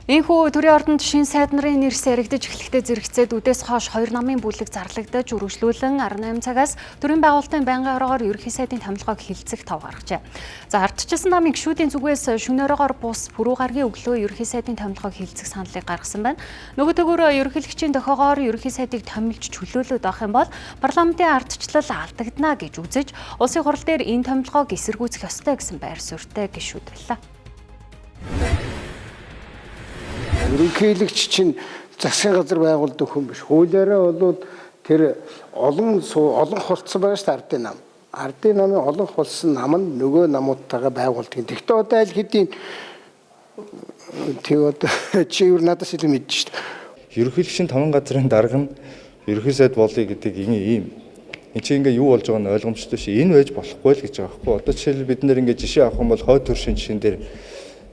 Энэхүү төрийн ордонд шин сайд нарын нэрс яригдж эхлэхдээ зэрэгцээд үдээс хойш 2 намын бүлэг зарлагдаж үргэлжлүүлэн 18 цагаас төрийн байгуулалтын байнгын орогоор ерөнхий сайдын томилгоог хилцэх тав гаргажээ. За ардчилсан намын гишүүдийн зүгээс шөнөөрөөгоор бус пүрэв гаргийн өглөө ерөнхий сайдын томилгоог хилцэх саналыг гаргасан байна. Нөгөө төгөөрөө ерөнхийлөгчийн дохиогоор ерөнхий сайдыг томилж чөлөөлөд авах юм бол парламентын ардчлал алдагдана гэж үзэж улсын хурал дээр энэ томилгоог эсэргүүцэх ёстой гэсэн байр суурьтай гишүүд байлаа. Ерөнхийлөгч чинь засгийн газар байгуулдаг хүн биш. Хуулиараа бол тэр олон хулцсан байгаа шүү дээ ардын нам. Ардын намын олон хулсан нам нь нөгөө намуудтайгаа байгуулдаг. Тэгтээ одоо аль хэдийн тэг одоо чи юу надаас илүү мэдэж шүү дээ. Ерөнхийлөгчийн таван газрын дарга нь ерөнхий сайд болъё гэдэг ийм. Энд чинь ингээ юу болж байгаа нь ойлгомжтой шээ. Энэ байж болохгүй л гэж байгаа байхгүй. Одоо жишээл бид нэр ингээ жишээ авах юм бол хойд төршин жишээн дээр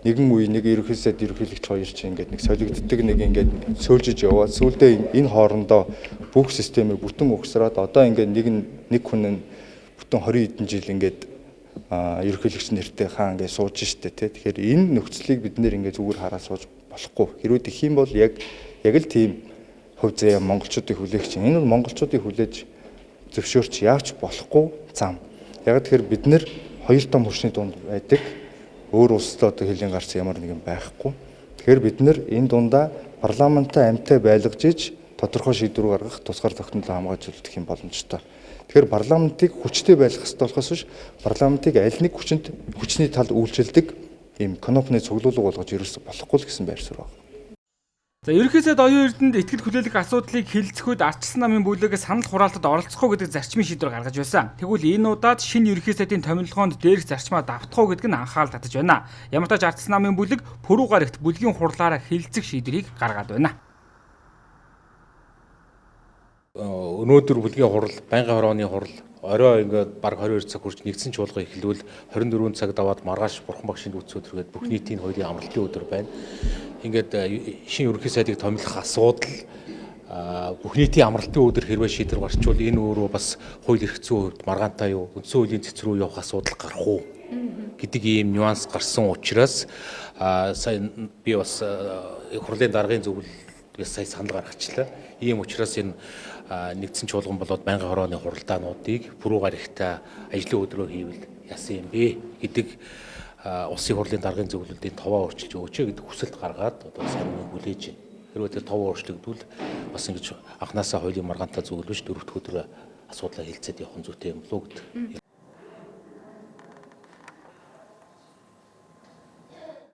нэгэн үе нэг ерөнхий сайд ерөнхийлөгч хоёр чинь ингээд нэг солигддог нэг ингээд сөөлжиж яваад сүүлдээ энэ хоорондоо бүх системийг бүтэн угсраад одоо ингээд нэг хүн нь бүтэн 20 хэдэн жил ингээд ерөнхийлөгч нэртэй хаан ингээд сууж штэ тий. Тэгэхээр энэ нөхцөлийг бид нэр ингээд зүгээр хараад сууж болохгүй. Хэрвээ тэгэх юм бол яг л тийм хувь заяа монголчуудыг хүлээх чинь энэ бол монголчуудыг хүлээж зөвшөөрч яавч болохгүй зам. Яг тэгэхээр бид нэр хоёр том хөршний дунд байдаг. Өөр улстай одоо хэлийн гарц ямар нэгэн байхгүй. Тэгэхээр бид нэр энэ дундаа парламентаа амьтаа байлгаж иж тодорхой шийдвэр гаргах тусгаар тогтнолоо хамгаалж юм боломжтой. Тэгэхээр парламентыг хүчтэй байлгах хэрэгтэй болохоос биш парламентыг аль нэг хүчний талд үйлчилдэг ийм конопны цуглуулга болгож ерөөсө болохгүй л гэсэн байр суурь байна. За ерөнхий сайд оюун эрдэнэд итгэл хүлээлгэх асуудлыг хилцэхэд ардчилсан намын бүлэгээс санал хураалтад оролцох гэдэг зарчмын шийдвэр гаргаж байсан. Тэгвэл энэ удаад шинэ ерөнхий сайдын томилгоонд дээрх зарчмаа давтах уу гэдэг нь анхаарал татаж байна. Ямар ч тач ардчилсан намын бүлэг пүрэв гарагт бүлгийн хурлаараа хилцэх шийдвэрийг гаргаад байна. Өнөөдөр бүлгийн хурал, байнгын хорооны хурал орой ингээд баг 22 цаг хүрч нэгдсэн чуулга эхлүүл 24 цаг даваад маргааш бурхан багшийн үтс өдөр гээд бүх нийтийн хоёрын амралтын өдөр байна. Ингээд шинэ ерөнхий сайдыг томилох асуудал бүх нийтийн амралтын өдөр хэрвээ шийдвэр гарчвал энэ өөрөө бас хууль эрх зүйн хувьд маргаантай юу үндсэн хуулийн цэц рүү явах асуудал гарах уу гэдэг ийм нюанс гарсан учраас сая би бас хурлын даргын зөвлөлтөөс сая санал гаргачлаа. Ийм учраас энэ нэгдсэн чуулган болоод байнгын хорооны хуралдаануудыг пүрэв гарагтай ажлын өдрөөр хийвэл яасан юм бэ гэдэг улсын хурлын даргын зөвлөлтийн товоо өөрчилж өгөөч гэдэг хүсэлт гаргаад одоо санамыг хүлээж байна. Хэрвээ тэр товоо өөрчлөгдвөл бас ингэж анханасаа хуулийн маргаантай зөвлөж дөрөвт өдөр асуудлаа хилцээд явах нь зүйтэй юм болоо гэдэг.